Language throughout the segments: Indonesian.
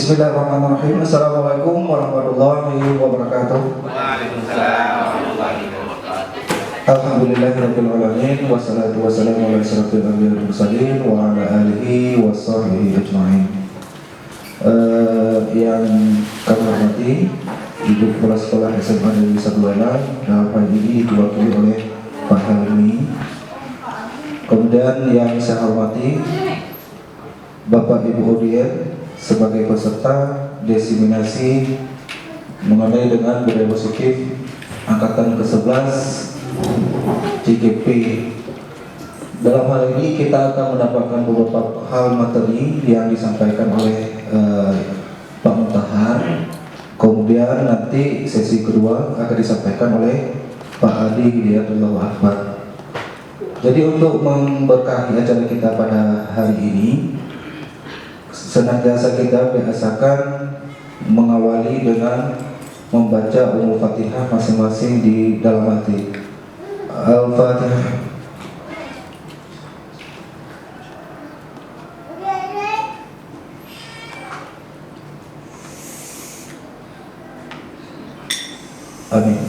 Bismillahirrahmanirrahim. Assalamualaikum warahmatullahi wabarakatuh. Waalaikumsalam warahmatullahi wabarakatuh. Alhamdulillahirabbil alamin wassalatu wassalamu ala asyrofil anbiya'i wal mursalin wa ala alihi washabbihi ajmain. Yang kami hormati Ibu Kepala Sekolah SMA Negeri 1 Welang, dalam hal ini diwakili oleh Pak Helmi. Kemudian yang saya hormati Bapak Ibu Odien sebagai peserta diseminasi mengenai dengan budaya positif angkatan ke-11 JGP. Dalam hal ini kita akan mendapatkan beberapa hal materi yang disampaikan oleh Pak Mutahar. Kemudian nanti sesi kedua akan disampaikan oleh Pak Adi Hidayatullah Akbar. Jadi untuk memberkahi acara kita pada hari ini, senantiasa kita biasakan mengawali dengan membaca Ummul Fatihah masing-masing di dalam hati. Al-Fatihah. Amin.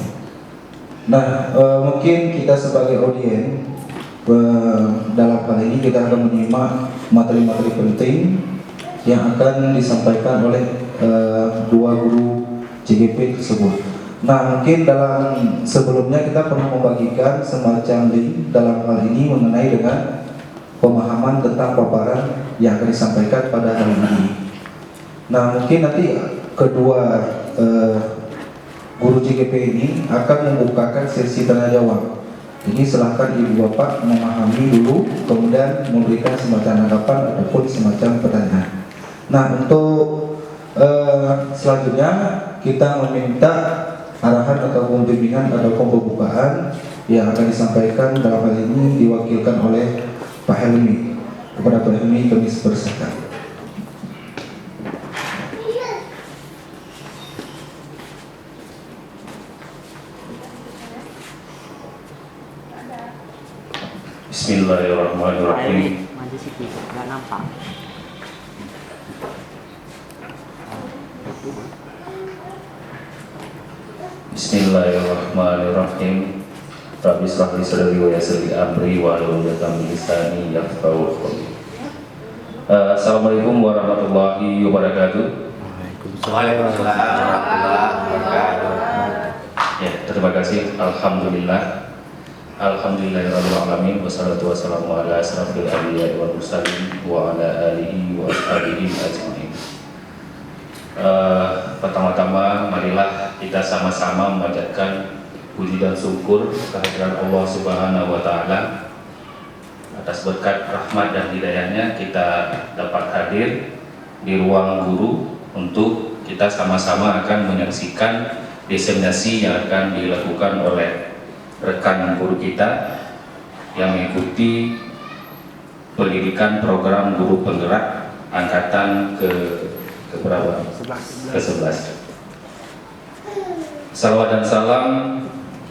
Nah, mungkin kita sebagai audiens dalam hal ini kita akan menyimak materi-materi penting yang akan disampaikan oleh dua guru JGP tersebut. Nah, mungkin dalam sebelumnya kita perlu membagikan semacam link dalam hal ini mengenai dengan pemahaman tentang paparan yang akan disampaikan pada hari ini. Nah, mungkin nanti kedua guru JGP ini akan membukakan sesi tanya jawab. Jadi silahkan ibu bapak memahami dulu, kemudian memberikan semacam tanggapan ataupun semacam pertanyaan. Nah, untuk selanjutnya kita meminta arahan ataupun bimbingan ataupun pembukaan yang akan disampaikan dalam hal ini diwakilkan oleh Pak Helmi. Kepada Pak Helmi kami persilakan. Bismillahirrahmanirrahim. Bismillahirrahmanirrahim. Rabbi shrah li sadri wa yassir li amri wahlul 'uqdatam min lisani yafqahu qawli. Assalamualaikum warahmatullahi wabarakatuh. Waalaikumsalam warahmatullahi wabarakatuh. Ya, terima kasih. Alhamdulillahirabbil alamin wassalatu wassalamu ala asyrofil anbiya'i wal mursalin wa ala alihi wa ashabihi ajmain. Pertama-tama marilah kita sama-sama memanjatkan puji dan syukur kehadiran Allah Subhanahu wa taala atas berkat rahmat dan hidayahnya kita dapat hadir di ruang guru untuk kita sama-sama akan menyaksikan diseminasi yang akan dilakukan oleh rekan guru kita yang mengikuti pendidikan program guru penggerak angkatan ke-11. Salawat dan salam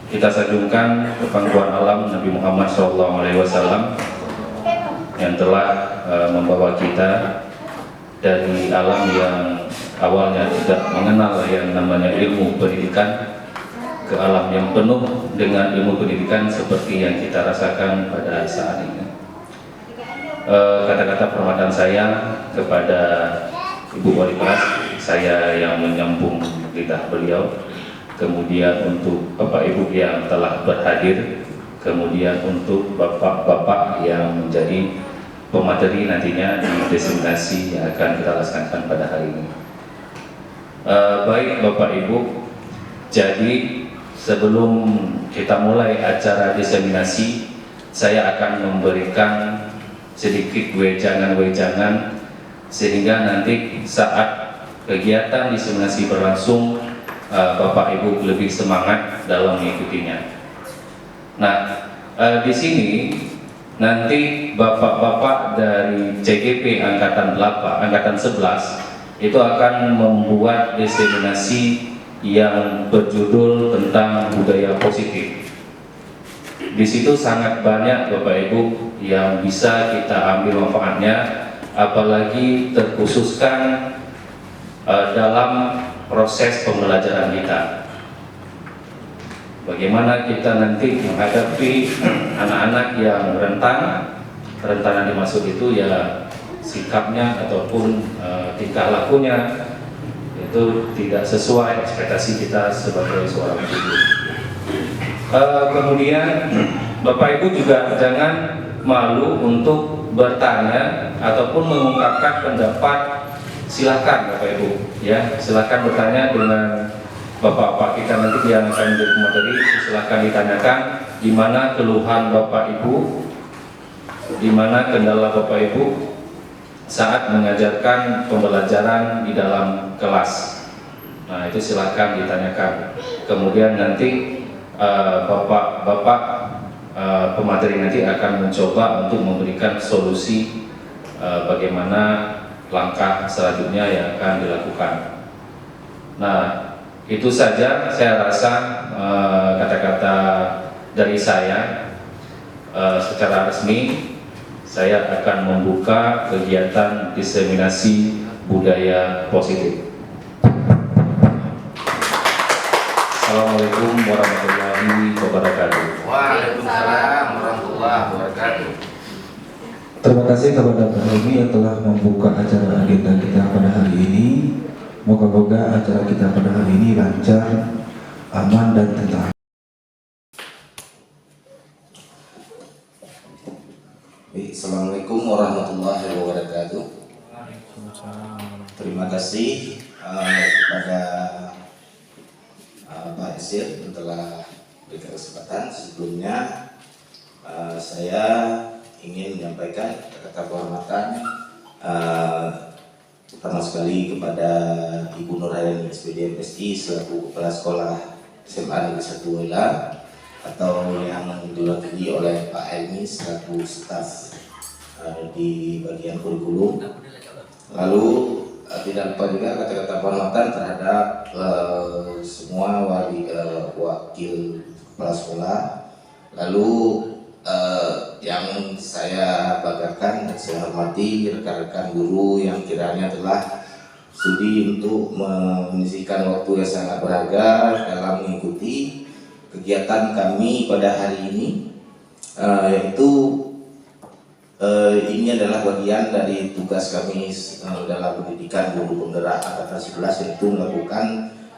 kita sanjungkan ke pangkuan alam Nabi Muhammad SAW yang telah membawa kita dari alam yang awalnya tidak mengenal yang namanya ilmu pendidikan ke alam yang penuh dengan ilmu pendidikan seperti yang kita rasakan pada saat ini. Kata-kata perhormatan saya kepada Ibu Wali Kelas, saya yang menyambung lidah beliau, kemudian untuk Bapak Ibu yang telah berhadir, kemudian untuk Bapak-Bapak yang menjadi pemateri nantinya di diseminasi yang akan kita laksanakan pada hari ini. Baik Bapak Ibu, jadi sebelum kita mulai acara diseminasi, saya akan memberikan sedikit wejangan-wejangan sehingga nanti saat kegiatan diseminasi berlangsung Bapak Ibu lebih semangat dalam mengikutinya. Nah, di sini nanti Bapak-bapak dari CGP angkatan 8, angkatan 11 itu akan membuat diseminasi yang berjudul tentang budaya positif. Di situ sangat banyak Bapak Ibu yang bisa kita ambil manfaatnya, apalagi terkhususkan dalam proses pembelajaran kita. Bagaimana kita nanti menghadapi anak-anak yang rentan dimaksud itu ya sikapnya ataupun tingkah lakunya itu tidak sesuai ekspektasi kita sebagai seorang guru. Kemudian Bapak Ibu juga jangan malu untuk bertanya ataupun mengungkapkan pendapat. Silakan Bapak Ibu, ya silakan bertanya dengan Bapak-bapak kita nanti yang akan menjadi pemateri. Silakan ditanyakan di mana keluhan Bapak Ibu, di mana kendala Bapak Ibu saat mengajarkan pembelajaran di dalam kelas. Nah itu silakan ditanyakan. Kemudian nanti Bapak-bapak pemateri nanti akan mencoba untuk memberikan solusi bagaimana langkah selanjutnya yang akan dilakukan. Nah itu saja saya rasa kata-kata dari saya. Secara resmi saya akan membuka kegiatan diseminasi budaya positif. Assalamualaikum warahmatullahi wabarakatuh. Waalaikumsalam warahmatullahi wabarakatuh. Terima kasih kepada Pak Helmi yang telah membuka acara agenda kita pada hari ini. Moga-moga acara kita pada hari ini lancar, aman dan tentram. Assalamualaikum warahmatullahi wabarakatuh. Terima kasih kepada Pak Esir yang telah berikan kesempatan. Sebelumnya saya ingin menyampaikan kata kehormatan pertama sekali kepada Ibu Nurhayani SPD MSI selaku Kepala Sekolah SMA Negeri 1 Wela, atau yang diwakili oleh Pak Helmi selaku staf di bagian kurikulum. Lalu tidak lupa juga kata-kata penghormatan terhadap semua wakil kepala sekolah. Lalu yang saya banggakan dan saya hormati rekan-rekan guru yang kiranya telah sudi untuk menyisihkan waktu yang sangat berharga dalam mengikuti kegiatan kami pada hari ini, yaitu ini adalah bagian dari tugas kami dalam pendidikan guru penggerak angkatan 11, yaitu melakukan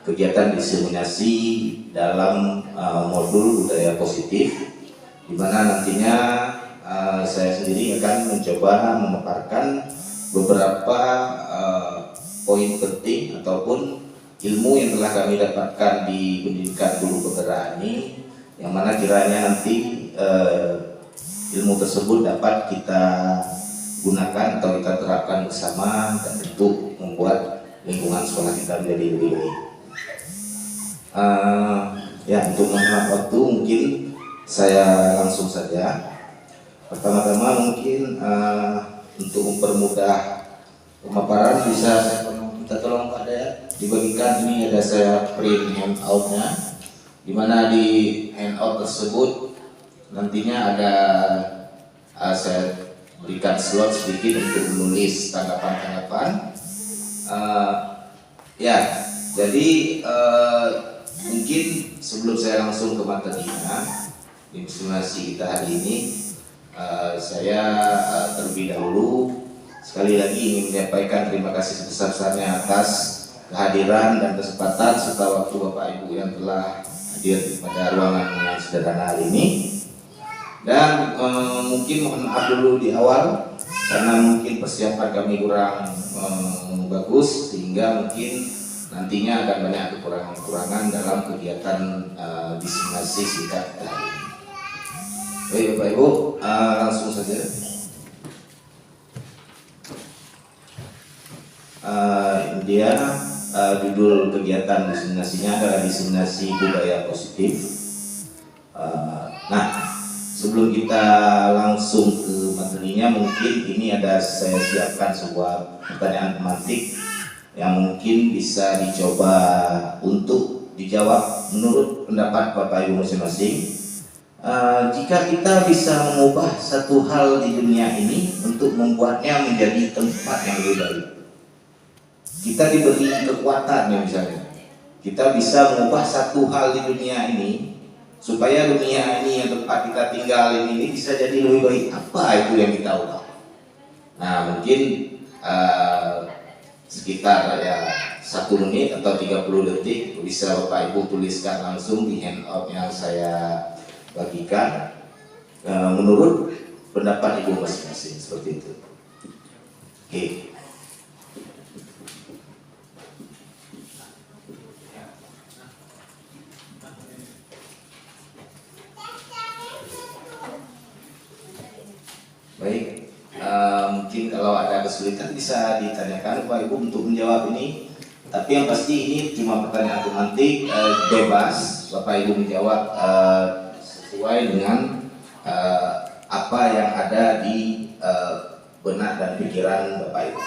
kegiatan diseminasi dalam modul budaya positif, di mana nantinya saya sendiri akan mencoba memaparkan beberapa poin penting ataupun ilmu yang telah kami dapatkan di pendidikan guru penggerak ini, yang mana kiranya nanti ilmu tersebut dapat kita gunakan atau kita terapkan bersama dan untuk membuat lingkungan sekolah kita menjadi lebih baik. Ya, untuk menghemat waktu mungkin saya langsung saja. Pertama-tama mungkin untuk mempermudah pemaparan bisa saya minta tolong Pak Dayat dibagikan. Ini ada saya print handout-nya, di mana di handout tersebut nantinya ada saya berikan slot sedikit untuk menulis tanggapan-tanggapan. Ya, jadi mungkin sebelum saya langsung ke materinya diseminasi kita hari ini, saya terlebih dahulu sekali lagi ingin menyampaikan terima kasih sebesar-besarnya atas kehadiran dan kesempatan serta waktu Bapak Ibu yang telah hadir pada ruangan yang sederhana hari ini. Dan mungkin mohon maaf dulu di awal karena mungkin persiapan kami kurang bagus, sehingga mungkin nantinya akan banyak kekurangan-kekurangan dalam kegiatan diseminasi singkat hari ini. Baik Bapak Ibu, langsung saja. Ini dia judul kegiatan diseminasinya adalah diseminasi budaya positif. Nah, sebelum kita langsung ke materinya, mungkin ini ada saya siapkan sebuah pertanyaan pemantik yang mungkin bisa dicoba untuk dijawab menurut pendapat Bapak Ibu masing-masing. Jika kita bisa mengubah satu hal di dunia ini untuk membuatnya menjadi tempat yang lebih baik, kita diberi kekuatan ya, misalnya kita bisa mengubah satu hal di dunia ini supaya dunia ini yang tempat kita tinggal ini bisa jadi lebih baik. Apa itu yang kita ubah? Nah, mungkin sekitar ya 1 menit atau 30 detik bisa Bapak Ibu tuliskan langsung di handout yang saya bagikan menurut pendapat Ibu masing-masing, seperti itu. Oke. Baik, mungkin kalau ada kesulitan bisa ditanyakan Bapak Ibu untuk menjawab ini. Tapi yang pasti ini cuma pertanyaan otomatik, bebas Bapak Ibu menjawab sesuai dengan apa yang ada di benak dan pikiran Bapak Ibu.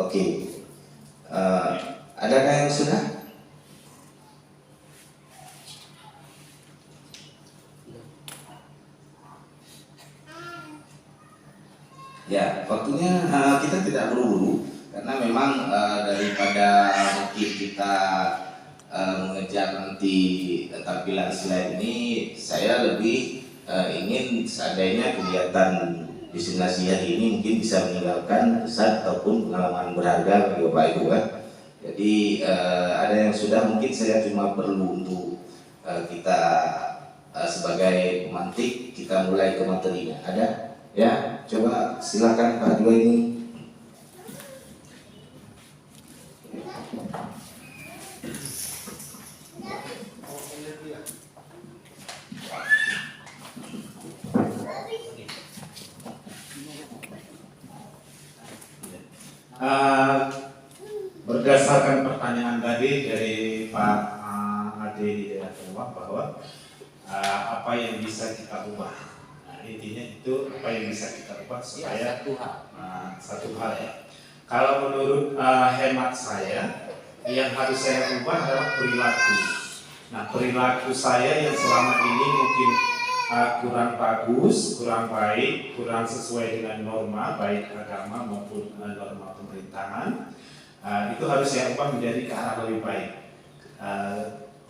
Oke, adakah yang sudah? Ya, waktunya kita tidak buru-buru karena memang daripada mungkin kita mengejar nanti tampilan slide ini, saya lebih ingin seandainya kegiatan diseminasi hari ini mungkin bisa meninggalkan kesan ataupun pengalaman berharga bagi Bapak Ibu kan. Jadi ada yang sudah, mungkin saya cuma perlu untuk kita sebagai pemantik kita mulai ke materinya. Ada? Ya, coba silakan Pak Dua ini. Berdasarkan pertanyaan tadi dari Pak Ade bahwa apa yang bisa kita ubah. Intinya itu apa yang bisa kita ubah supaya satu hal ya. Kalau menurut hemat saya, yang harus saya ubah adalah perilaku. Nah, perilaku saya yang selama ini mungkin kurang bagus, kurang baik, kurang sesuai dengan norma baik agama maupun norma pemerintahan, itu harus saya ubah menjadi ke arah lebih baik.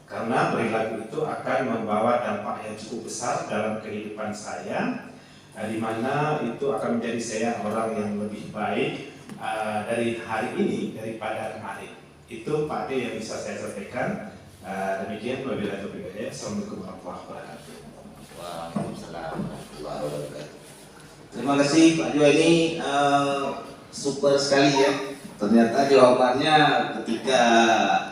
Karena perilaku itu akan membawa dampak yang cukup besar dalam kehidupan saya, di mana itu akan menjadi saya orang yang lebih baik dari hari ini daripada kemarin. Itu Pak D yang bisa saya sampaikan. Demikian, wabillahi taufiq wal hidayah. Assalamualaikum warahmatullahi wabarakatuh. Waalaikumsalam warahmatullahi wabarakatuh. Terima kasih Pak Dua ini super sekali ya. Ternyata jawabannya ketika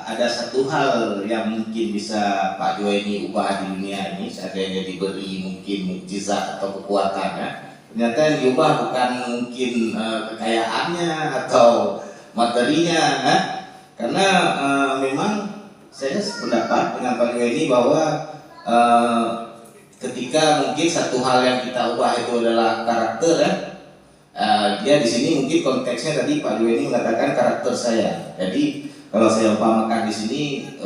ada satu hal yang mungkin bisa Pak Dua ini ubah di dunia ini, seandainya diberi mungkin mukjizat atau kekuatan ya. Ternyata yang diubah bukan mungkin kekayaannya atau materinya ya. Karena memang saya sependapat dengan Pak Dua ini bahwa ketika mungkin satu hal yang kita ubah itu adalah karakter ya. Dia di sini mungkin konteksnya tadi Pak Dua ini mengatakan karakter saya. Jadi kalau saya umpamakan di sini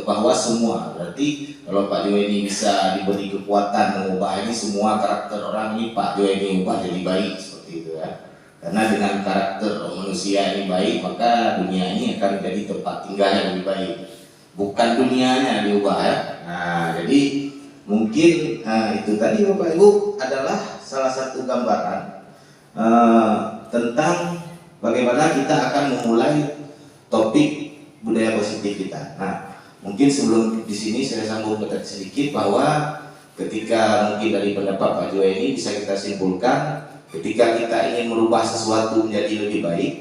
bahwa semua, berarti kalau Pak Dua ini bisa diberi kekuatan mengubah ini semua karakter orang ini, Pak Dua ini ubah jadi baik seperti itu ya. Karena dengan karakter manusia ini baik, maka dunia ini akan menjadi tempat tinggal yang lebih baik. Bukan dunianya diubah ya. Nah, jadi mungkin itu tadi Bapak Ibu adalah salah satu gambaran tentang bagaimana kita akan memulai topik budaya positif kita. Nah, mungkin sebelum di sini saya sambung sedikit bahwa ketika mungkin dari pendapat Pak Dua ini bisa kita simpulkan, ketika kita ingin merubah sesuatu menjadi lebih baik,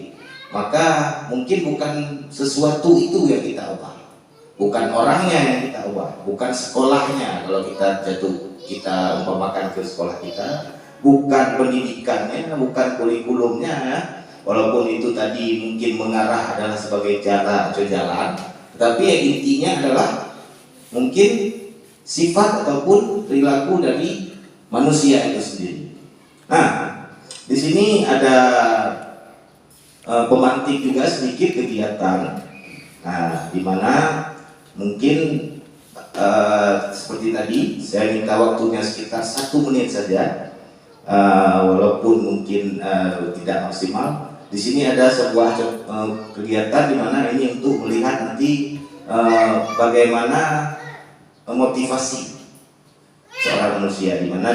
maka mungkin bukan sesuatu itu yang kita ubah, bukan orangnya yang kita ubah, bukan sekolahnya kalau kita umpamakan ke sekolah kita, bukan pendidikannya, bukan kurikulumnya ya. Walaupun itu tadi mungkin mengarah adalah sebagai cara atau jalan, tapi yang intinya adalah mungkin sifat ataupun perilaku dari manusia itu sendiri. Nah, di sini ada pemantik juga sedikit kegiatan. Nah, di mana mungkin seperti tadi saya minta waktunya sekitar 1 menit saja. Walaupun mungkin tidak maksimal, di sini ada sebuah kegiatan di mana ini untuk melihat nanti bagaimana motivasi seorang manusia, di mana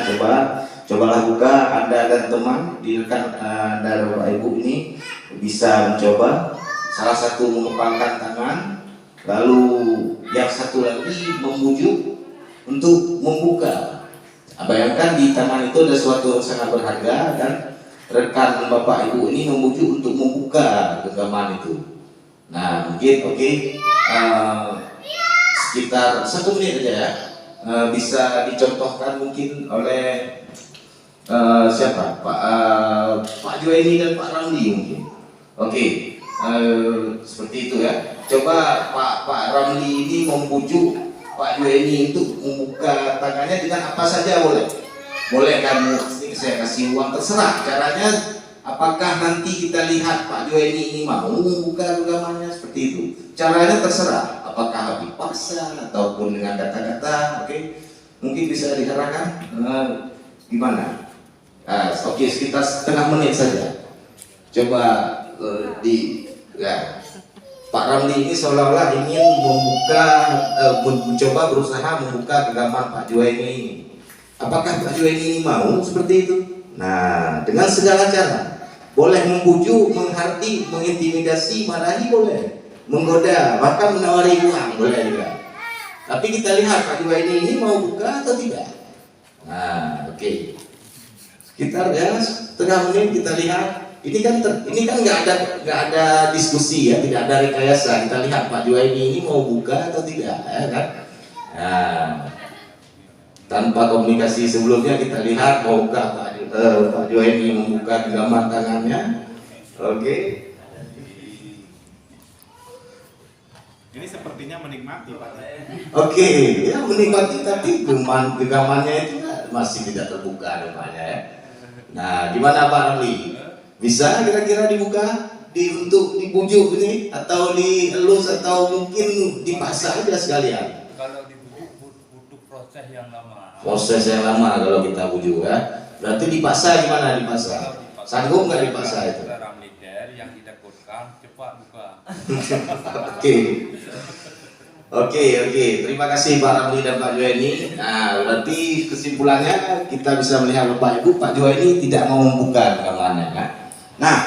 cobalah buka Anda dan teman di rekan Anda Bapak Ibu ini bisa mencoba salah satu mengepalkan tangan, lalu yang satu lagi membujuk untuk membuka. Bayangkan di tangan itu ada sesuatu yang sangat berharga dan rekan Bapak Ibu ini membujuk untuk membuka genggaman itu. Nah mungkin sekitar 1 menit aja ya, bisa dicontohkan mungkin oleh siapa? Pak Juwaini dan Pak Ramli mungkin. Seperti itu ya. Coba Pak Ramli ini membujuk Pak Juwaini untuk membuka tangannya dengan apa saja boleh. Boleh kamu saya kasih uang, terserah caranya. Apakah nanti kita lihat Pak Juwaini ini mau membuka genggamannya seperti itu. Caranya terserah. Apakah dipaksa ataupun dengan kata-kata. Mungkin bisa diarahkan gimana? Sekitar setengah menit saja. Coba Pak Ramli ini seolah-olah ingin mencoba berusaha membuka genggaman Pak Juwaini ini. Apakah Pak Juwaini ini mau seperti itu? Nah, dengan segala cara. Boleh membujuk, menghardik, mengintimidasi, marahi boleh, menggoda, bahkan menawari uang boleh juga. Tapi kita lihat Pak Juwaini ini mau buka atau tidak. Nah, Kita ya setengah menit kita lihat. Ini kan nggak ada diskusi ya, tidak ada rekayasa. Kita lihat Pak Juwaini ini mau buka atau tidak, ya kan? Nah, tanpa komunikasi sebelumnya kita lihat maukah Pak Juwaini membuka genggaman tangannya. Ini sepertinya menikmati Pak. Ya menikmati, tapi genggamannya itu masih tidak terbuka rupanya ya. Nah, gimana Pak Ramli? Bisa kira-kira dibuka untuk dibujuk ini, atau dielus, atau mungkin dipaksa aja sekalian? Kalau dibujuk butuh proses yang lama. Proses yang lama kalau kita bujuk ya. Berarti dipaksa gimana dipaksa? Sanggup nggak dipaksa itu? Yang ditakutkan cepat buka. Oke. Terima kasih Pak Ramli dan Pak Juwaini. Nah, berarti kesimpulannya kita bisa melihat Bapak Ibu, Pak Juwaini tidak mau membuka genggamannya kan? Nah,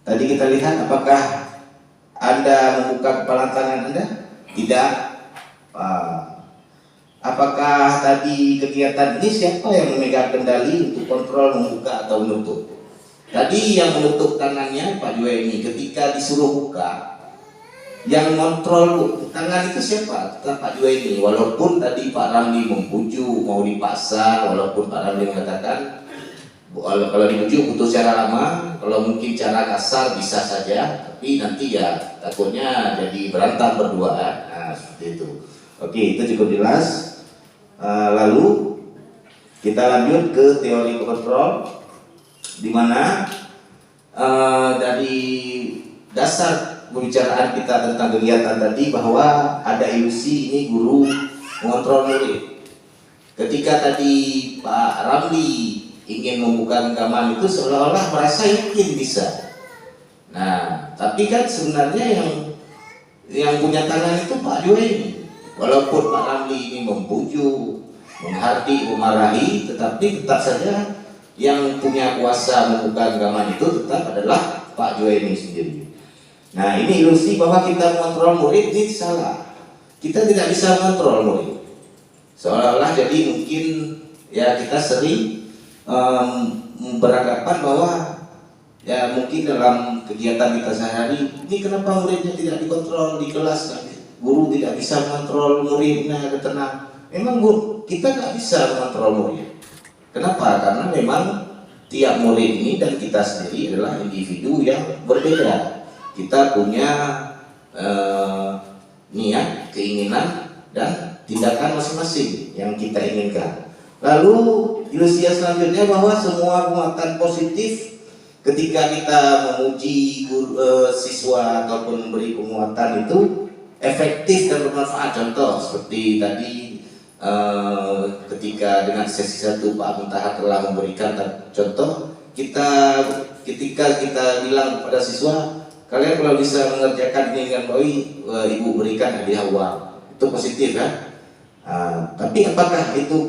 tadi kita lihat apakah Anda membuka kepala tangan Anda? Tidak. Apakah tadi kegiatan ini siapa yang memegang kendali untuk kontrol membuka atau menutup? Tadi yang menutup tangannya Pak Juwaini ketika disuruh buka. Yang kontrol tangan itu siapa? Pak Juwaini. Walaupun tadi Pak Ramli membujuk, mau dipaksa, walaupun Pak Ramli mengatakan kalau dibujuk butuh cara lama, kalau mungkin cara kasar bisa saja, tapi nanti ya takutnya jadi berantem berdua. Nah, seperti itu. Itu cukup jelas. Lalu kita lanjut ke teori kontrol, di mana dari dasar pembicaraan kita tentang kegiatan tadi bahwa ada ilusi ini guru mengontrol murid. Ketika tadi Pak Ramli ingin membuka genggaman itu seolah-olah merasa yakin bisa. Nah, tapi kan sebenarnya yang punya tangan itu Pak Juwaini. Walaupun Pak Ramli ini membujuk, menghardik, memarahi, tetapi tetap saja yang punya kuasa membuka genggaman itu tetap adalah Pak Juwaini sendiri. Nah, ini ilusi bahwa kita mengontrol murid ini salah. Kita tidak bisa mengontrol murid. Seolah-olah jadi mungkin ya kita sering beranggapan bahwa ya mungkin dalam kegiatan kita sehari ini kenapa muridnya tidak dikontrol di kelas, guru tidak bisa mengontrol muridnya agar tenang. Memang kita nggak bisa mengontrol murid. Kenapa? Karena memang tiap murid ini dan kita sendiri adalah individu yang berbeda. Kita punya niat, keinginan, dan tindakan masing-masing yang kita inginkan. Lalu ilusi selanjutnya bahwa semua muatan positif ketika kita memuji siswa ataupun memberi penguatan itu efektif dan bermanfaat. Contoh seperti tadi ketika dengan sesi 1 Pak Muntaha telah memberikan contoh, ketika kita bilang kepada siswa, kalian kalau bisa mengerjakan ini dengan baik, ibu berikan hadiah uang, itu positif kan? Tapi apakah itu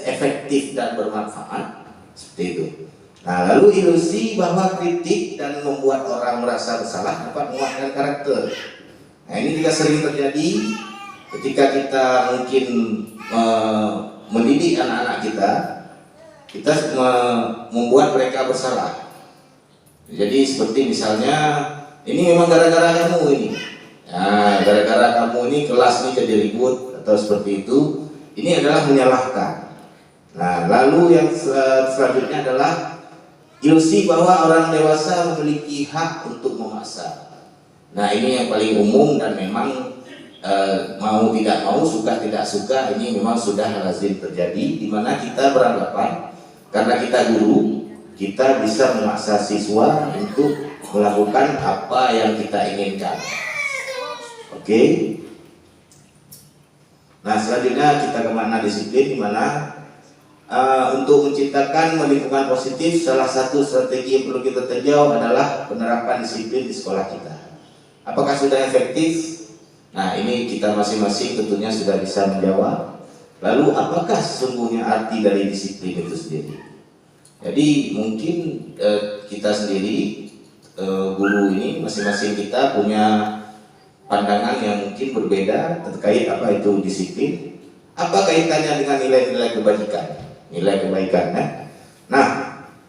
efektif dan bermanfaat? Seperti itu. Nah, lalu ilusi bahwa kritik dan membuat orang merasa bersalah dapat menguatkan karakter. Nah, ini juga sering terjadi ketika kita mungkin mendidik anak-anak kita membuat mereka bersalah. Jadi seperti misalnya, ini memang gara-gara kamu ini. Nah, gara-gara kamu ini kelas ini jadi ribut atau seperti itu. Ini adalah menyalahkan. Nah, lalu yang selanjutnya adalah ilusi bahwa orang dewasa memiliki hak untuk memaksa. Nah, ini yang paling umum dan memang mau tidak mau, suka tidak suka, ini memang sudah lazim terjadi, di mana kita beranggapan karena kita guru, kita bisa memaksa siswa untuk melakukan apa yang kita inginkan. Oke. Nah, selanjutnya kita ke makna disiplin, di mana untuk menciptakan lingkungan positif, salah satu strategi yang perlu kita tinjau adalah penerapan disiplin di sekolah kita. Apakah sudah efektif? Nah, ini kita masing-masing tentunya sudah bisa menjawab. Lalu apakah sesungguhnya arti dari disiplin itu sendiri? Jadi mungkin kita sendiri, guru ini, masing-masing kita punya pandangan yang mungkin berbeda terkait apa itu disiplin. Apa kaitannya dengan nilai-nilai kebajikan? Nilai kebaikan, ya? Nah,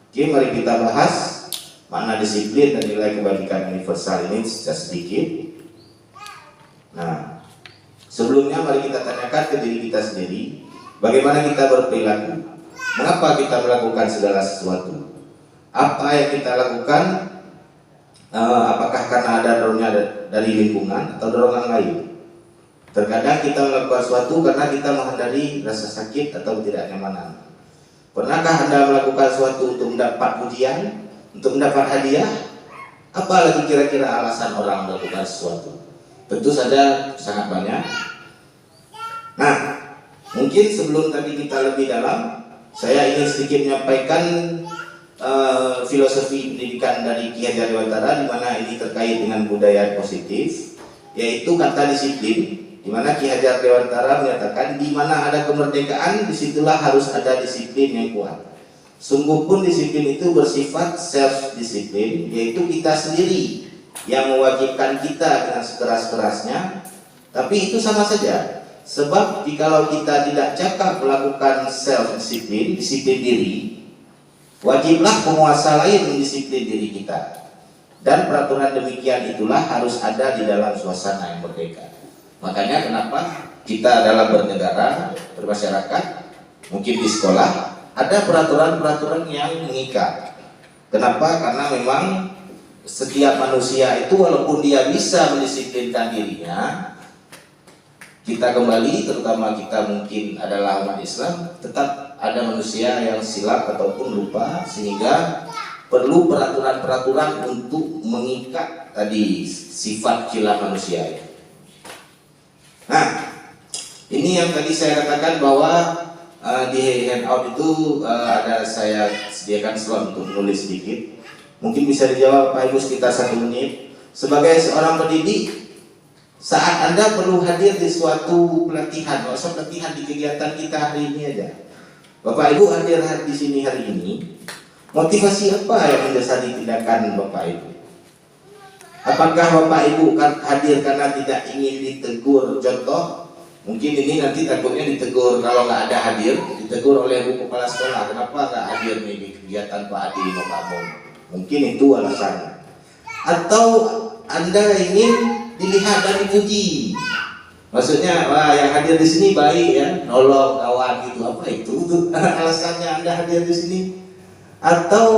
oke, mari kita bahas makna disiplin dan nilai kebajikan universal ini secara sedikit. Nah, sebelumnya mari kita tanyakan ke diri kita sendiri, bagaimana kita berperilaku? Mengapa kita melakukan segala sesuatu? Apa yang kita lakukan? Apakah karena ada dorongan dari lingkungan atau dorongan lain? Terkadang kita melakukan sesuatu karena kita menghindari rasa sakit atau ketidaknyamanan. Pernahkah Anda melakukan sesuatu untuk mendapat pujian, untuk mendapat hadiah? Apa lagi kira-kira alasan orang melakukan sesuatu? Tentu saja sangat banyak. Nah, mungkin sebelum tadi kita lebih dalam, saya ingin sedikit menyampaikan filosofi pendidikan dari Ki Hajar Dewantara, di mana ini terkait dengan budaya positif, yaitu kata disiplin. Di mana Ki Hajar Dewantara menyatakan, di mana ada kemerdekaan, disitulah harus ada disiplin yang kuat. Sungguh pun disiplin itu bersifat self-disiplin, yaitu kita sendiri yang mewajibkan kita dengan sekeras-kerasnya. Tapi itu sama saja, sebab jikalau kita tidak cakap melakukan self-disiplin, disiplin diri, wajiblah penguasa lain mendisiplin diri kita. Dan peraturan demikian itulah harus ada di dalam suasana yang merdeka. Makanya kenapa kita dalam bernegara, bermasyarakat, mungkin di sekolah, ada peraturan-peraturan yang mengikat. Kenapa? Karena memang setiap manusia itu walaupun dia bisa mendisiplinkan dirinya, kita kembali, terutama kita mungkin adalah umat Islam, tetap ada manusia yang silap ataupun lupa, sehingga perlu peraturan-peraturan untuk mengikat tadi sifat khilaf manusia itu. Nah, ini yang tadi saya katakan bahwa di handout itu ada saya sediakan slot untuk menulis sedikit. Mungkin bisa dijawab Pak Ibu sekitar 1 menit. Sebagai seorang pendidik, saat Anda perlu hadir di suatu pelatihan, nggak usah pelatihan di kegiatan kita hari ini aja. Bapak Ibu hadir di sini hari ini, motivasi apa yang mendasari tindakan Bapak Ibu? Apakah Bapak Ibu hadir karena tidak ingin ditegur? Contoh, mungkin ini nanti takutnya ditegur kalau nggak ada hadir, ditegur oleh Bu Kepala Sekolah. Kenapa nggak hadir nih di kegiatan Pak Adi Bapak Mon? Mungkin itu alasannya. Atau Anda ingin dilihat dan dipuji? Maksudnya, wah yang hadir di sini baik ya, nolong kawan gitu. Apa itu alasannya Anda hadir di sini? Atau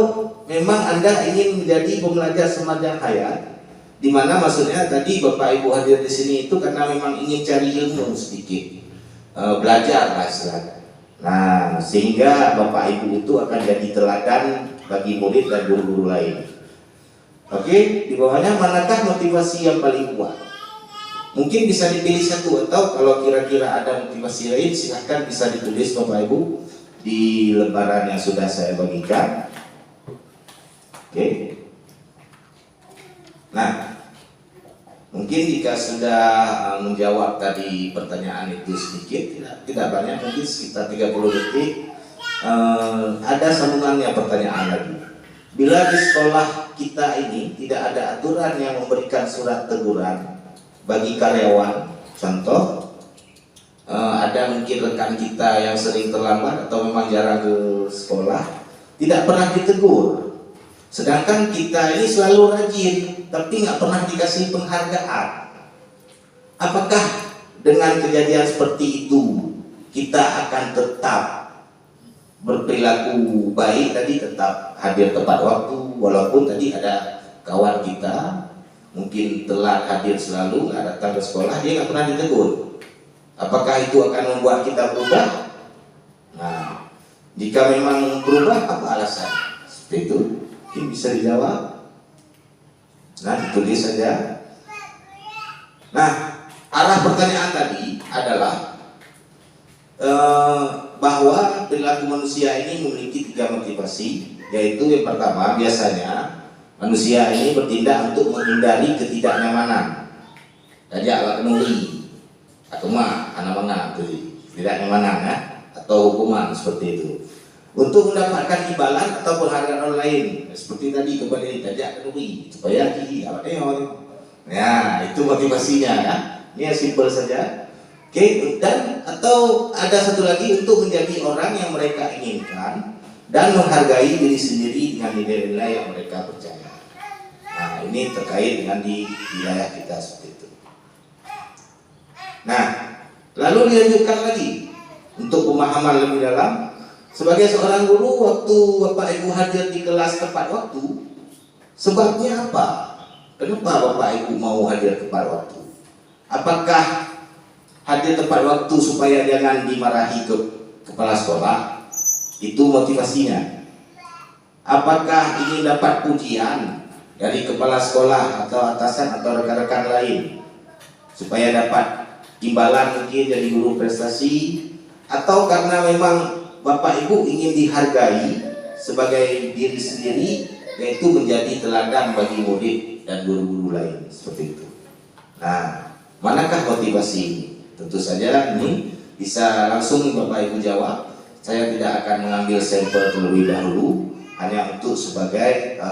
memang Anda ingin menjadi pembelajar sepanjang hayat? Di mana maksudnya tadi Bapak Ibu hadir di sini itu karena memang ingin cari ilmu sedikit, belajar lah istilahnya. Nah, sehingga Bapak Ibu itu akan jadi teladan bagi murid dan guru-guru lain. Oke, di bawahnya manakah motivasi yang paling kuat? Mungkin bisa dipilih satu, atau kalau kira-kira ada motivasi lain silahkan bisa ditulis Bapak Ibu di lembaran yang sudah saya bagikan. Oke. Nah, mungkin jika sudah menjawab tadi pertanyaan itu sedikit, tidak banyak, mungkin sekitar 30 detik, ada sambungannya pertanyaan lagi. Bila di sekolah kita ini tidak ada aturan yang memberikan surat teguran bagi karyawan, contoh ada mungkin rekan kita yang sering terlambat atau memang jarang ke sekolah, tidak pernah ditegur. Sedangkan kita ini selalu rajin, tapi nggak pernah dikasih penghargaan. Apakah dengan kejadian seperti itu kita akan tetap berperilaku baik tadi, tetap hadir tepat waktu, walaupun tadi ada kawan kita mungkin telat hadir selalu, nggak datang ke sekolah, dia nggak pernah ditegur. Apakah itu akan membuat kita berubah? Nah, jika memang berubah, apa alasan? Seperti itu, mungkin bisa dijawab. Nah, ditulis saja. Nah, arah pertanyaan tadi adalah bahwa perilaku manusia ini memiliki 3 motivasi, yaitu yang pertama, biasanya manusia ini bertindak untuk menghindari ketidaknyamanan, dajak kenuri atau anak mana ketidaknyamanan ya, atau hukuman seperti itu, untuk mendapatkan imbalan atau penghargaan orang lain, seperti tadi kembali dajak kenuri supaya ya, itu motivasinya ya. Ini simpel saja. Oke, dan atau ada satu lagi, untuk menjadi orang yang mereka inginkan dan menghargai diri sendiri dengan nilai-nilai yang mereka percaya. Nah, ini terkait dengan di wilayah kita seperti itu. Nah, lalu dilanjutkan lagi untuk pemahaman lebih dalam. Sebagai seorang guru, waktu Bapak Ibu hadir di kelas tepat waktu, sebabnya apa? Kenapa Bapak Ibu mau hadir tepat waktu? Apakah hadir tepat waktu supaya jangan dimarahi ke kepala sekolah? Itu motivasinya. Apakah ingin dapat pujian dari kepala sekolah atau atasan atau rekan-rekan lain supaya dapat imbalan, mungkin jadi guru prestasi, atau karena memang Bapak Ibu ingin dihargai sebagai diri sendiri, yaitu menjadi teladan bagi murid dan guru-guru lain, seperti itu. Nah, manakah motivasi ini? Tentu saja ini bisa langsung Bapak Ibu jawab. Saya tidak akan mengambil sampel terlebih dahulu, hanya untuk sebagai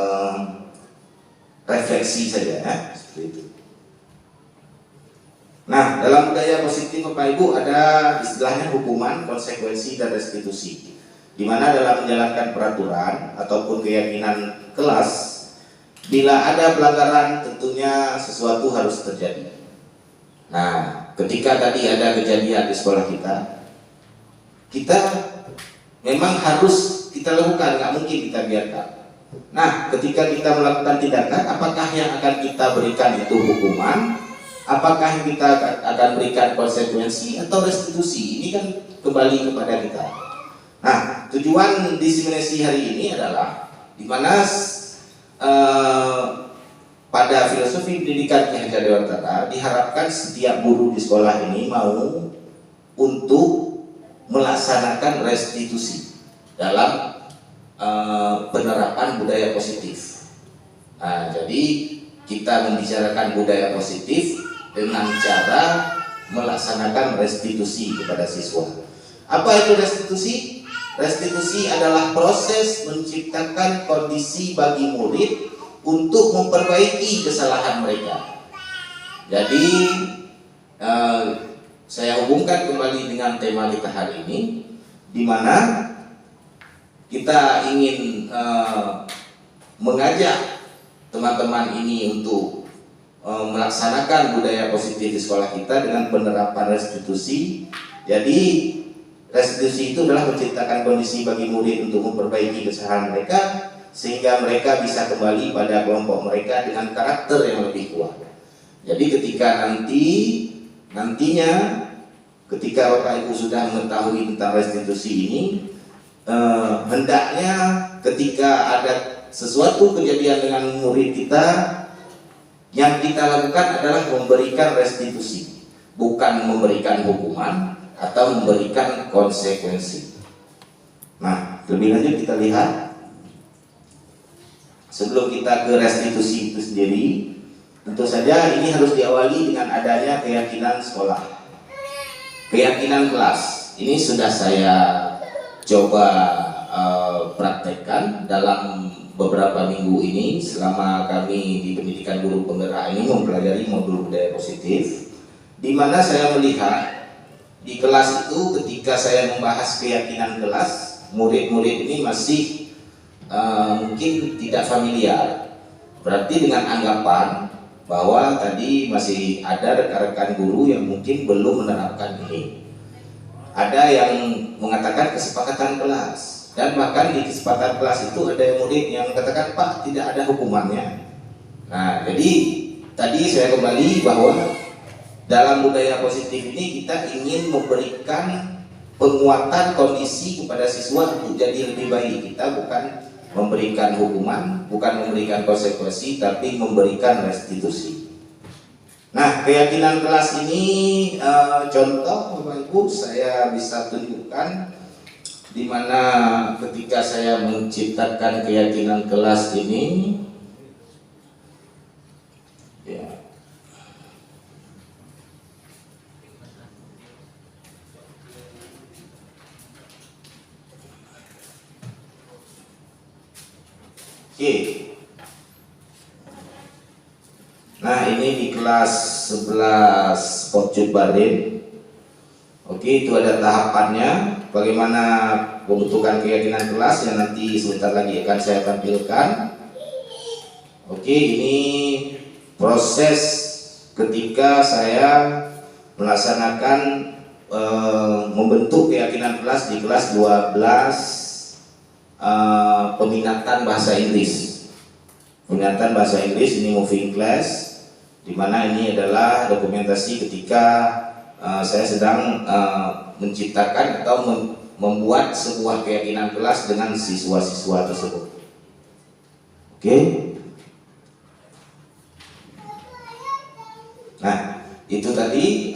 refleksi saja ya, seperti itu. Nah, dalam budaya positif Bapak Ibu ada istilahnya hukuman, konsekuensi, dan restitusi, di mana dalam menjalankan peraturan ataupun keyakinan kelas, bila ada pelanggaran tentunya sesuatu harus terjadi. Nah, ketika tadi ada kejadian di sekolah kita memang harus kita lakukan, nggak mungkin kita biarkan. Nah, ketika kita melakukan tindakan, apakah yang akan kita berikan itu hukuman? Apakah yang kita akan berikan konsekuensi atau restitusi? Ini kan kembali kepada kita. Nah, tujuan diseminasi hari ini adalah di mana pada filosofi pendidikan Ki Hajar Dewantara diharapkan setiap guru di sekolah ini mau untuk melaksanakan restitusi dalam penerapan budaya positif. Nah, jadi kita membicarakan budaya positif dengan cara melaksanakan restitusi kepada siswa. Apa itu restitusi? Restitusi adalah proses menciptakan kondisi bagi murid untuk memperbaiki kesalahan mereka. Jadi saya hubungkan kembali dengan tema kita hari ini, di mana kita ingin mengajak teman-teman ini untuk melaksanakan budaya positif di sekolah kita dengan penerapan restitusi. Jadi restitusi itu adalah menciptakan kondisi bagi murid untuk memperbaiki kesalahan mereka, sehingga mereka bisa kembali pada kelompok mereka dengan karakter yang lebih kuat. Jadi ketika nantinya ketika Bapak Ibu sudah mengetahui tentang restitusi ini, hendaknya ketika ada sesuatu kejadian dengan murid kita, Yang kita lakukan adalah memberikan restitusi, bukan memberikan hukuman atau memberikan konsekuensi. Nah, lebih lanjut kita lihat, sebelum kita ke restitusi itu sendiri, tentu saja ini harus diawali dengan adanya keyakinan sekolah, keyakinan kelas. Ini sudah saya coba praktekkan dalam beberapa minggu ini selama kami di pendidikan guru penggerak ini mempelajari modul budaya positif, di mana saya melihat di kelas itu ketika saya membahas keyakinan kelas, murid-murid ini masih mungkin tidak familiar, berarti dengan anggapan bahwa tadi masih ada rekan-rekan guru yang mungkin belum menerapkan ini. Ada yang mengatakan kesepakatan kelas, dan bahkan di kesempatan kelas itu ada murid yang mengatakan, Pak, tidak ada hukumannya. Nah, jadi tadi saya kembali bahwa dalam budaya positif ini kita ingin memberikan penguatan kondisi kepada siswa untuk jadi lebih baik. Kita bukan memberikan hukuman, bukan memberikan konsekuensi, tapi memberikan restitusi. Nah, keyakinan kelas ini contoh Bapak Ibu saya bisa tunjukkan, di mana ketika saya menciptakan keyakinan kelas ini, ya, oke. Nah, ini di kelas 11 Pocuk Barin. Oke, itu ada tahapannya. Bagaimana pembentukan keyakinan kelas yang nanti sebentar lagi akan saya tampilkan. Oke, ini proses ketika saya melaksanakan membentuk keyakinan kelas di kelas 12 peminatan bahasa Inggris. Peminatan bahasa Inggris ini moving class, di mana ini adalah dokumentasi ketika saya sedang menciptakan atau membuat sebuah keyakinan kelas dengan siswa-siswa tersebut. Oke. Nah, itu tadi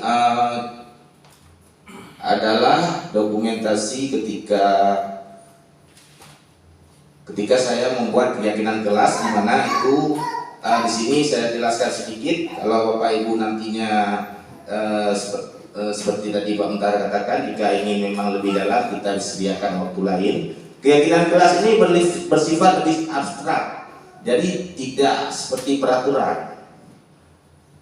adalah dokumentasi ketika saya membuat keyakinan kelas, di mana itu di sini saya jelaskan sedikit. Kalau Bapak Ibu nantinya seperti tadi Pak Mentara katakan, jika ingin memang lebih dalam kita disediakan waktu lain. Keyakinan kelas ini bersifat lebih abstrak, jadi tidak seperti peraturan.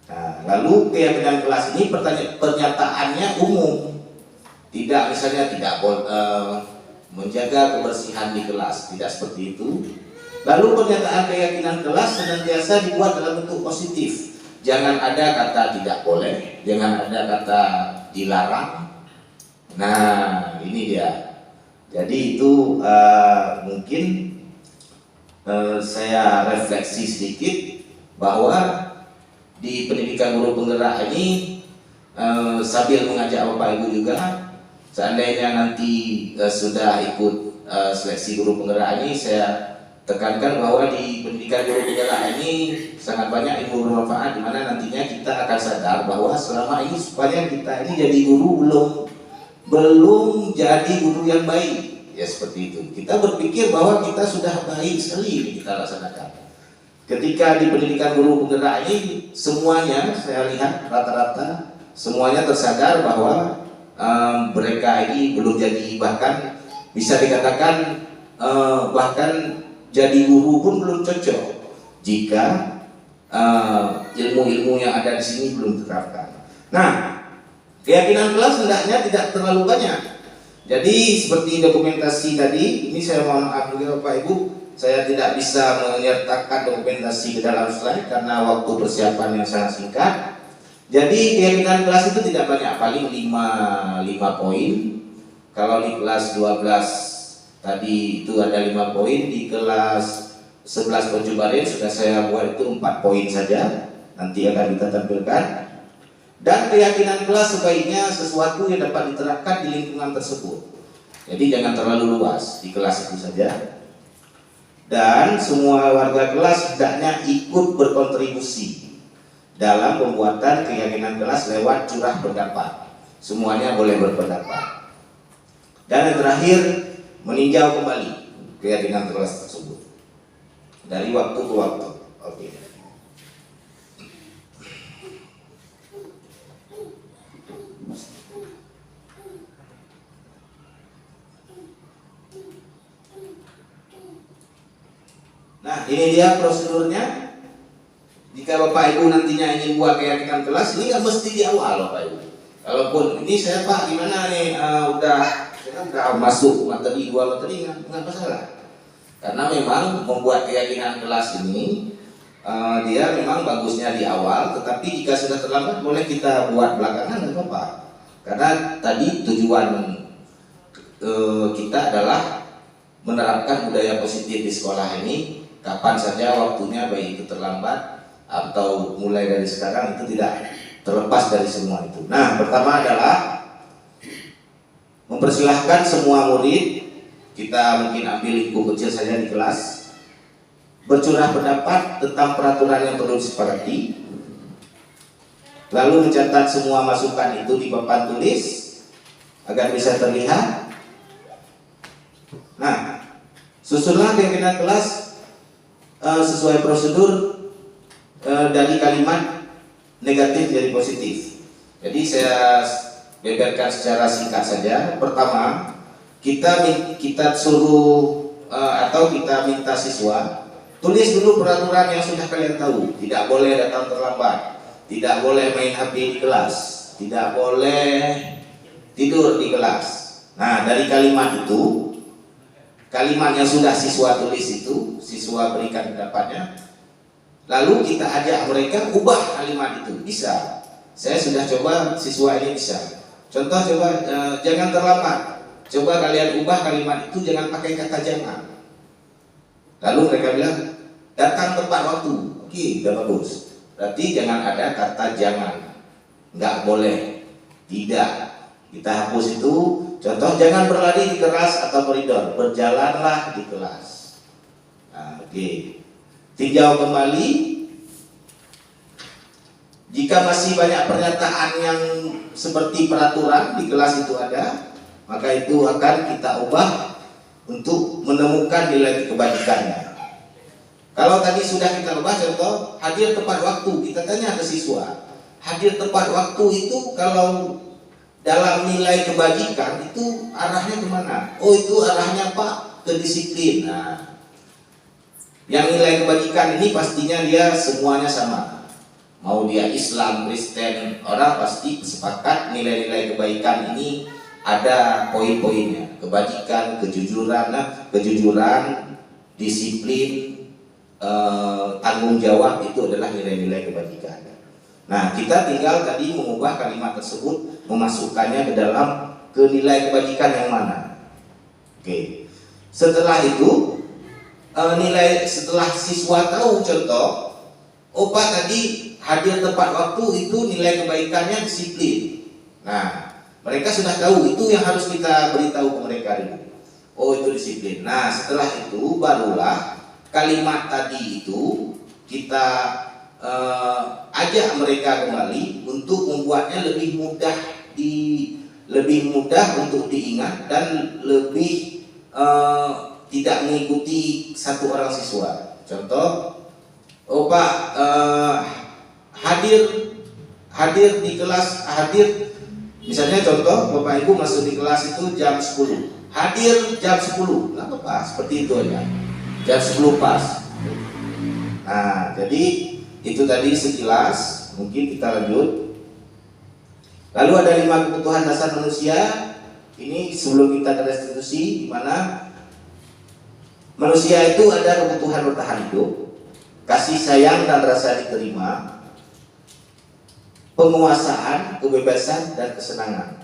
Nah, lalu keyakinan kelas ini pernyataannya umum, tidak misalnya tidak menjaga kebersihan di kelas, tidak seperti itu. Lalu pernyataan keyakinan kelas senantiasa dibuat dalam bentuk positif. Jangan ada kata tidak boleh, jangan ada kata dilarang. Nah, ini dia. Jadi itu mungkin saya refleksi sedikit bahwa di pendidikan guru penggerak ini sambil mengajak Bapak Ibu juga, seandainya nanti sudah ikut seleksi guru penggerak ini, saya tekankan bahwa di pendidikan guru penggerak ini sangat banyak ilmu bermanfaat, di mana nantinya kita akan sadar bahwa selama ini supaya kita ini jadi guru belum jadi guru yang baik, ya seperti itu. Kita berpikir bahwa kita sudah baik sekali ini kita laksanakan. Ketika di pendidikan guru penggerak ini semuanya saya lihat rata-rata semuanya tersadar bahwa mereka ini belum jadi, bahkan bisa dikatakan bahkan jadi guru pun belum cocok jika ilmu-ilmu yang ada di sini belum diterapkan. Nah, keyakinan kelas hendaknya tidak terlalu banyak. Jadi seperti dokumentasi tadi, ini saya mohon maaf juga Bapak Ibu, saya tidak bisa menyertakan dokumentasi ke dalam slide karena waktu persiapan yang sangat singkat. Jadi keyakinan kelas itu tidak banyak, paling 5 poin. Kalau di kelas 12 tadi itu ada 5 poin, di kelas 11 Pocuk Barin sudah saya buat itu 4 poin saja, nanti akan kita tampilkan. Dan keyakinan kelas sebaiknya sesuatu yang dapat diterapkan di lingkungan tersebut. Jadi jangan terlalu luas, di kelas itu saja. Dan semua warga kelas hendaknya ikut berkontribusi dalam pembuatan keyakinan kelas lewat curah pendapat. Semuanya boleh berpendapat. Dan yang terakhir, meninjau kembali keyakinan kelas tersebut dari waktu ke waktu. Oke. Nah, ini dia prosedurnya. Jika Bapak Ibu nantinya ingin buat keyakinan kelas, ini nggak mesti di awal Bapak Ibu. Kalaupun ini saya Pak gimana nih, udah masuk materi 2 materi nggak masalah. Karena memang membuat keyakinan kelas ini dia memang bagusnya di awal, tetapi jika sudah terlambat boleh kita buat belakangan nggak apa-apa. Karena tadi tujuan kita adalah menerapkan budaya positif di sekolah ini. Kapan saja waktunya, baik itu terlambat atau mulai dari sekarang, itu tidak terlepas dari semua itu. Nah, pertama adalah mempersilahkan semua murid, kita mungkin ambil lingkup kecil saja di kelas, bercurah pendapat tentang peraturan yang perlu disepakati, lalu mencatat semua masukan itu di papan tulis agar bisa terlihat. Nah, susunlah keyakinan kelas sesuai prosedur dari kalimat negatif jadi positif. Jadi saya beberkan secara singkat saja. Pertama, kita suruh atau kita minta siswa tulis dulu peraturan yang sudah kalian tahu. Tidak boleh datang terlambat, tidak boleh main HP di kelas, tidak boleh tidur di kelas. Nah, dari kalimat itu, kalimat yang sudah siswa tulis itu, siswa berikan pendapatnya, lalu kita ajak mereka ubah kalimat itu. Bisa. Saya sudah coba, siswa ini bisa. Contoh, coba jangan terlambat. Coba kalian ubah kalimat itu, jangan pakai kata jangan. Lalu mereka bilang datang tepat waktu. Oke, udah bagus. Berarti jangan ada kata jangan. Nggak boleh. Tidak. Kita hapus itu. Contoh, jangan berlari di kelas atau koridor, berjalanlah di kelas. Nah, oke. Tinjau kembali. Jika masih banyak pernyataan yang seperti peraturan di kelas itu ada, maka itu akan kita ubah untuk menemukan nilai kebajikannya. Kalau tadi sudah kita ubah, contoh hadir tepat waktu, kita tanya ke siswa, hadir tepat waktu itu kalau dalam nilai kebajikan itu arahnya kemana? Oh, itu arahnya Pak ke disiplin. Nah, yang nilai kebajikan ini pastinya dia semuanya sama. Mau dia Islam, Kristen, orang pasti sepakat nilai-nilai kebaikan ini ada poin-poinnya. Kebajikan, kejujuran, kejujuran, disiplin, tanggung jawab, itu adalah nilai-nilai kebajikan. Nah, kita tinggal tadi mengubah kalimat tersebut, memasukkannya ke dalam nilai kebajikan yang mana. Oke. Setelah itu setelah siswa tahu, contoh, oh Pak tadi hadir tepat waktu itu nilai kebaikannya disiplin. Nah, mereka sudah tahu, itu yang harus kita beritahu ke mereka dulu. Oh, itu disiplin. Nah, setelah itu barulah kalimat tadi itu kita ajak mereka kembali untuk membuatnya lebih mudah untuk diingat dan lebih tidak mengikuti satu orang siswa. Contoh, oh Pak hadir di kelas, misalnya contoh Bapak Ibu masuk di kelas itu jam 10, hadir jam 10, nggak apa-apa, seperti itu aja, jam 10 pas. Nah, jadi itu tadi sekilas, mungkin kita lanjut. Lalu ada 5 kebutuhan dasar manusia. Ini sebelum kita ke restitusi, di mana manusia itu ada kebutuhan bertahan hidup, kasih sayang dan rasa diterima, penguasaan, kebebasan, dan kesenangan.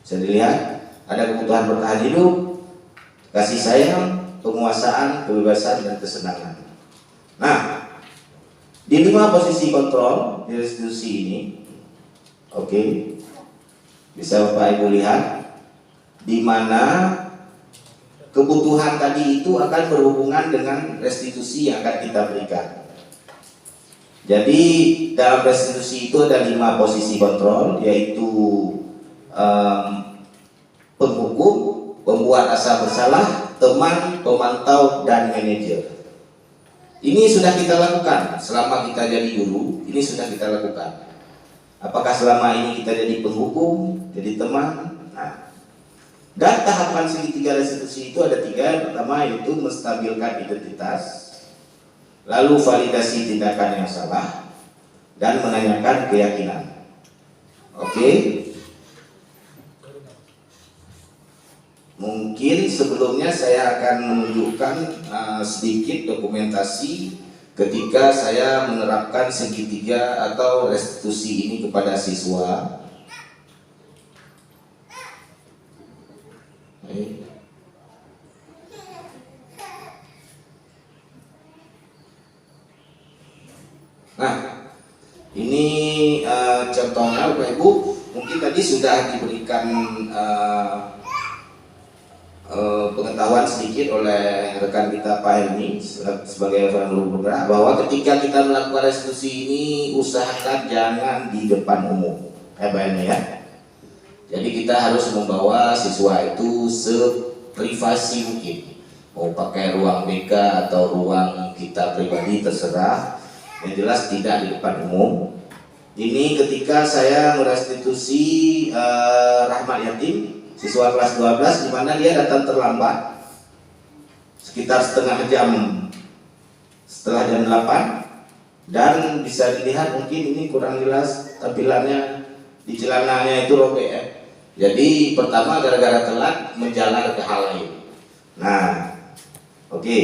Bisa dilihat, ada kebutuhan bertahan hidup, kasih sayang, penguasaan, kebebasan, dan kesenangan. Nah, di 5 posisi kontrol di restitusi ini, oke, bisa Bapak Ibu lihat, di mana kebutuhan tadi itu akan berhubungan dengan restitusi yang akan kita berikan. Jadi dalam restitusi itu ada 5 posisi kontrol, yaitu penghukum, pembuat rasa bersalah, teman, pemantau, dan manajer. Ini sudah kita lakukan selama kita jadi guru. Ini sudah kita lakukan. Apakah selama ini kita jadi penghukum, jadi teman? Nah, dan tahapan segitiga restitusi itu ada 3. Yang pertama yaitu menstabilkan identitas, lalu validasi tindakan yang salah, dan menanyakan keyakinan. Oke. Mungkin sebelumnya saya akan menunjukkan sedikit dokumentasi ketika saya menerapkan segitiga atau restitusi ini kepada siswa. Nah, ini contohnya Bapak Ibu, mungkin tadi sudah diberikan pengetahuan sedikit oleh rekan kita Pak Helmi sebagai rekan guru bergerak, bahwa ketika kita melakukan restitusi ini usahakan jangan di depan umum, Pak Helmi ya. Jadi kita harus membawa siswa itu seprivasi mungkin, mau pakai ruang BK atau ruang kita pribadi terserah, yang jelas tidak di depan umum. Ini ketika saya merestitusi Rahmat Yatim, siswa kelas 12, di mana dia datang terlambat sekitar setengah jam setelah jam 8, dan bisa dilihat mungkin ini kurang jelas tampilannya, di celananya itu robek ya. Jadi pertama gara-gara telat menjalar ke hal lain. Nah, oke.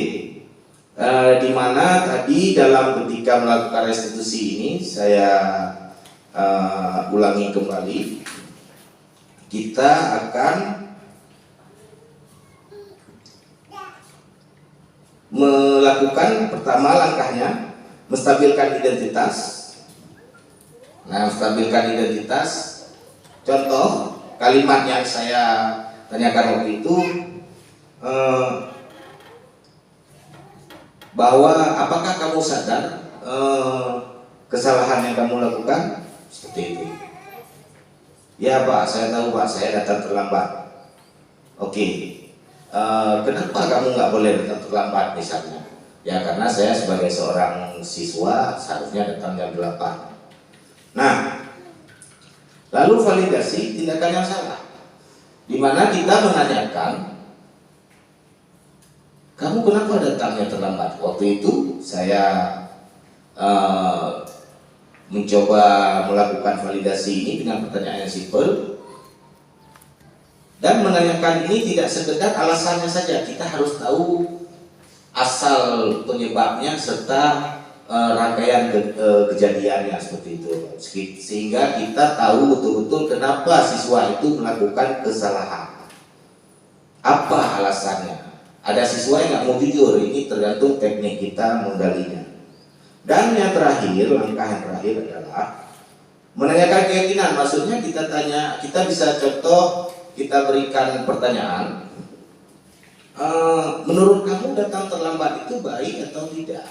Di mana tadi dalam ketika melakukan restitusi ini saya ulangi kembali. Kita akan melakukan pertama langkahnya menstabilkan identitas. Nah, menstabilkan identitas, contoh kalimat yang saya tanyakan waktu itu, bahwa apakah kamu sadar kesalahan yang kamu lakukan? Seperti itu. Ya Pak, saya tahu Pak, saya datang terlambat. Oke, kenapa kamu nggak boleh datang terlambat misalnya? Ya karena saya sebagai seorang siswa seharusnya datang jam 8. Nah, lalu validasi tindakan yang salah, di mana kita menanyakan, kamu kenapa datangnya terlambat? Waktu itu saya mencoba melakukan validasi ini dengan pertanyaan yang simpel, dan menanyakan ini tidak sekedar alasannya saja, kita harus tahu asal penyebabnya serta rangkaian kejadiannya seperti itu, sehingga kita tahu betul-betul kenapa siswa itu melakukan kesalahan, apa alasannya. Ada siswa yang nggak mau jujur, ini tergantung teknik kita menggalinya. Dan yang terakhir, langkah yang terakhir adalah menanyakan keyakinan. Maksudnya kita tanya, kita bisa contoh, kita berikan pertanyaan, menurut kamu datang terlambat itu baik atau tidak?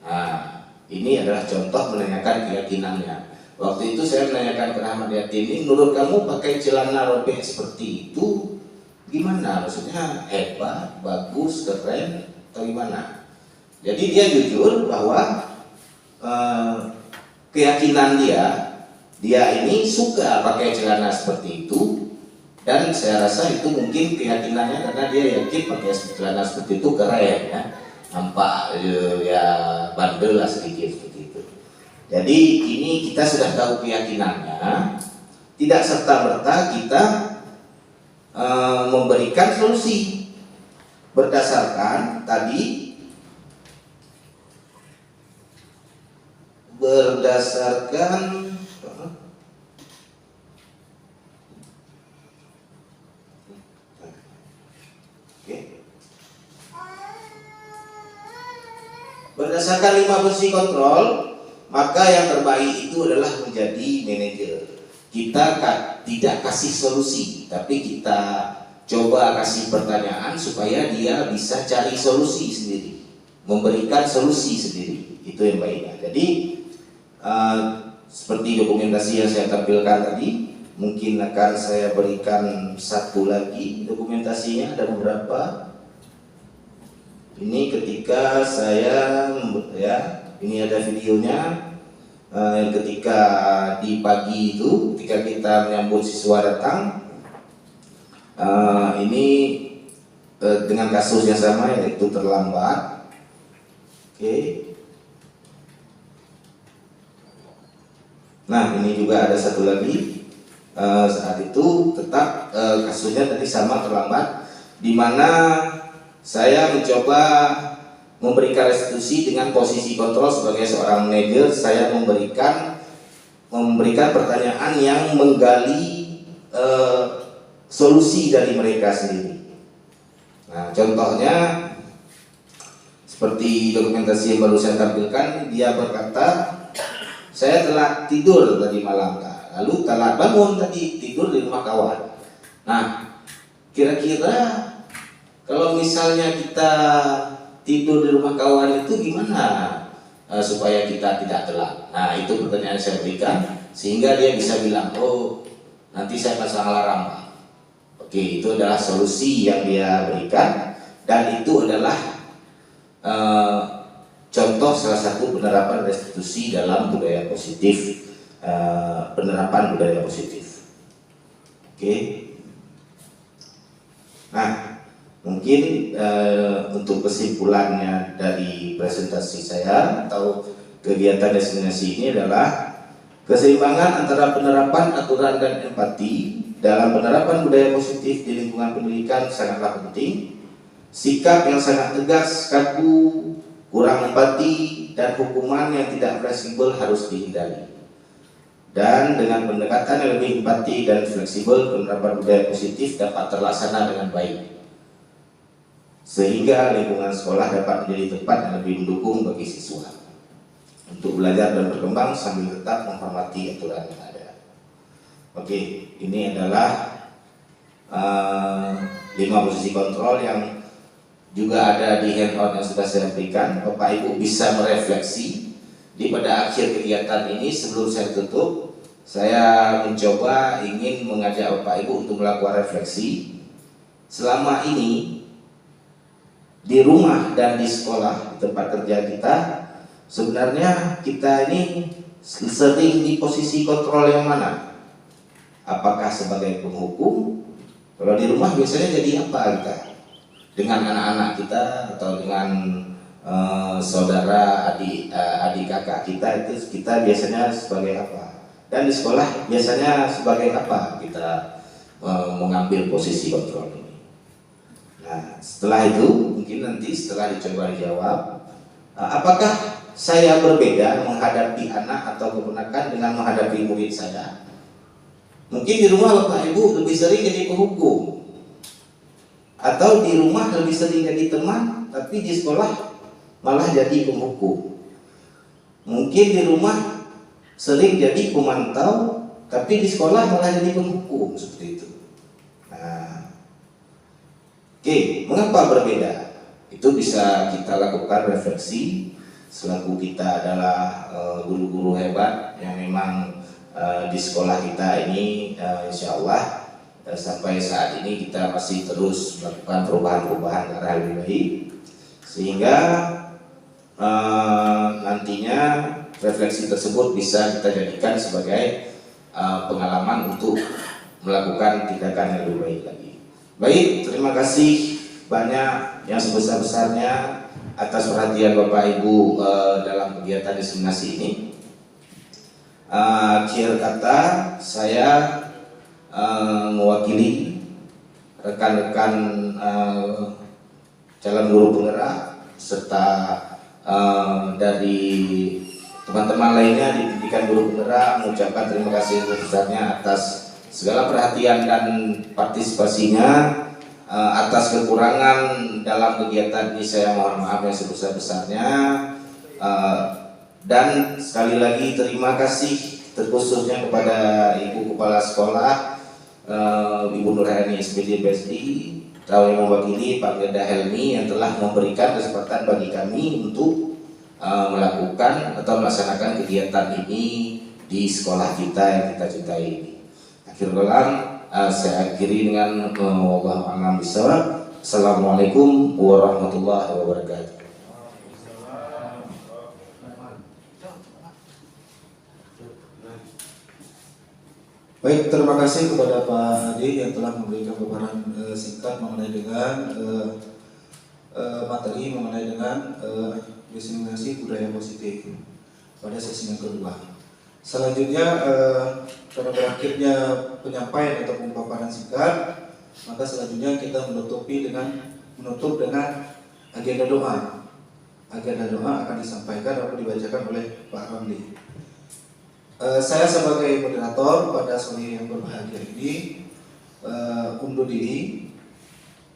Nah, ini adalah contoh menanyakan keyakinannya. Waktu itu saya menanyakan ke Rahmat Yatim ini, menurut kamu pakai celana robek seperti itu gimana? Maksudnya hebat, bagus, keren, atau gimana? Jadi dia jujur bahwa keyakinan dia ini suka pakai celana seperti itu, dan saya rasa itu mungkin keyakinannya karena dia yakin pakai celana seperti itu keren ya, nampak ya bandel lah sedikit seperti itu. Jadi ini kita sudah tahu keyakinannya, tidak serta-merta kita memberikan solusi berdasarkan tadi, berdasarkan 5 fungsi kontrol, maka yang terbaik itu adalah menjadi manajer. Kita tidak kasih solusi, tapi kita coba kasih pertanyaan supaya dia bisa cari solusi sendiri, memberikan solusi sendiri. Itu yang baiknya. Jadi seperti dokumentasi yang saya tampilkan tadi, mungkin akan saya berikan satu lagi dokumentasinya, ada beberapa. Ini ketika saya ini ada videonya ketika di pagi itu, ketika kita menyambut siswa datang, ini dengan kasus yang sama, yaitu terlambat. Oke. Nah, ini juga ada satu lagi. Saat itu tetap kasusnya tadi sama, terlambat, di mana saya mencoba memberikan restitusi dengan posisi kontrol sebagai seorang manajer. Saya memberikan pertanyaan yang menggali solusi dari mereka sendiri. Nah, contohnya seperti dokumentasi yang baru saya tampilkan, dia berkata, saya telah tidur tadi malam, lalu telah bangun tadi tidur di rumah kawan. Nah, kira-kira kalau misalnya kita tidur di rumah kawan itu gimana supaya kita tidak telat? Nah, itu pertanyaan yang saya berikan, sehingga dia bisa bilang, oh nanti saya pasang alarm. Oke, itu adalah solusi yang dia berikan, dan itu adalah contoh salah satu penerapan restitusi dalam budaya positif, penerapan budaya positif. Oke. Nah, mungkin untuk kesimpulannya dari presentasi saya atau kegiatan destinasi ini adalah keseimbangan antara penerapan aturan dan empati dalam penerapan budaya positif di lingkungan pendidikan sangatlah penting. Sikap yang sangat tegas, kaku, kurang empati, dan hukuman yang tidak fleksibel harus dihindari. Dan dengan pendekatan yang lebih empati dan fleksibel, penerapan budaya positif dapat terlaksana dengan baik, sehingga lingkungan sekolah dapat menjadi tempat yang lebih mendukung bagi siswa untuk belajar dan berkembang sambil tetap menghormati aturan yang ada. Oke, ini adalah 5 posisi kontrol yang juga ada di handout yang sudah saya berikan. Bapak Ibu bisa merefleksi di pada akhir kegiatan ini. Sebelum saya tutup, saya mencoba ingin mengajak Bapak Ibu untuk melakukan refleksi. Selama ini di rumah dan di sekolah, di tempat kerja kita, sebenarnya kita ini sering di posisi kontrol yang mana? Apakah sebagai penghukum? Kalau di rumah biasanya jadi apa kita? Dengan anak-anak kita atau dengan saudara, adik kakak kita, itu kita biasanya sebagai apa? Dan di sekolah biasanya sebagai apa kita mengambil posisi kontrol ini? Nah, setelah itu mungkin nanti setelah dicoba dijawab, apakah saya berbeda menghadapi anak atau keponakan dengan menghadapi murid saya? Mungkin di rumah Bapak Ibu lebih sering jadi penghukum, atau di rumah lebih sering jadi teman, tapi di sekolah malah jadi penghukum. Mungkin di rumah sering jadi pemantau, tapi di sekolah malah jadi penghukum, seperti itu. Nah, oke, mengapa berbeda? Itu bisa kita lakukan refleksi selaku kita adalah guru-guru hebat yang memang di sekolah kita ini insya Allah sampai saat ini kita masih terus melakukan perubahan-perubahan ke arah lebih baik, sehingga nantinya refleksi tersebut bisa kita jadikan sebagai pengalaman untuk melakukan tindakan yang lebih baik lagi. Baik, terima kasih banyak yang sebesar-besarnya atas perhatian Bapak Ibu dalam kegiatan diseminasi ini. Akhir kata, saya mewakili rekan-rekan calon guru penggerak serta dari teman-teman lainnya di pendidikan guru penggerak mengucapkan terima kasih sebesarnya atas segala perhatian dan partisipasinya. Atas kekurangan dalam kegiatan ini saya mohon maaf yang sebesar-besarnya, dan sekali lagi terima kasih terkhususnya kepada Ibu Kepala Sekolah Ibu Nurhayani SPD BSD atau yang mewakili Pak Geda Helmi yang telah memberikan kesempatan bagi kami untuk melakukan atau melaksanakan kegiatan ini di sekolah kita yang kita cintai ini. Akhir kalam, saya akhiri dengan wallahu a'lam bishawab. Assalamualaikum warahmatullahi wabarakatuh. Baik, terima kasih kepada Pak Ade yang telah memberikan paparan singkat mengenai dengan materi mengenai dengan diseminasi budaya positif pada sesi yang kedua. Selanjutnya, karena berakhirnya penyampaian atau paparan singkat, maka selanjutnya kita menutup dengan agenda doa. Agenda doa akan disampaikan atau dibacakan oleh Pak Ramli. Saya sebagai moderator pada sore yang berbahagia ini undur diri.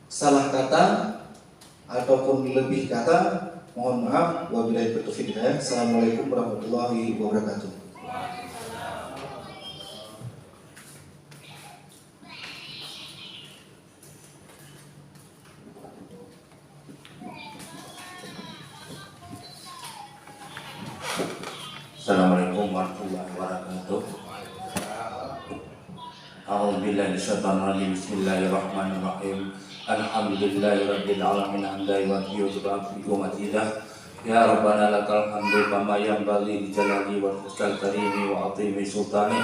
Salah kata ataupun lebih kata mohon maaf. Wabillahi taufiq. Assalamualaikum warahmatullahi wabarakatuh. Assalamualaikum warahmatullahi wabarakatuh. A'udzubillahi minasyaitonir rajim. Bismillahirrahmanirrahim. Alhamdulillahirabbil alamin hamdan wa yu'tihi ya rabbana lakal hamdu kama yanbaghi li jalali wa rizqil karimi wa 'azimi sultani.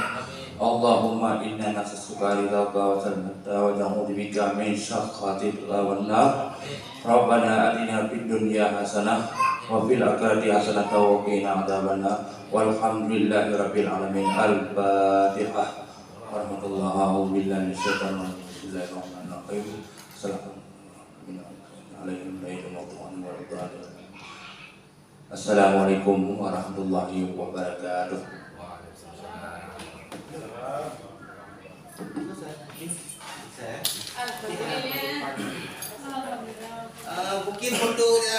Allahumma inna nas'aluka ridhaka wa salmata wa na'udzu bika min syakhatika wan nar. Rabbana atina fid dunya hasanah wa fil akhirati hasanah wa qina adzabannar. Walhamdulillahirabbil alamin. Al-Fatihah. Warahmatullahi wabarakatuh. Bismillahirrahmanirrahim. Assalamualaikum warahmatullahi wabarakatuh. Mungkin fotonya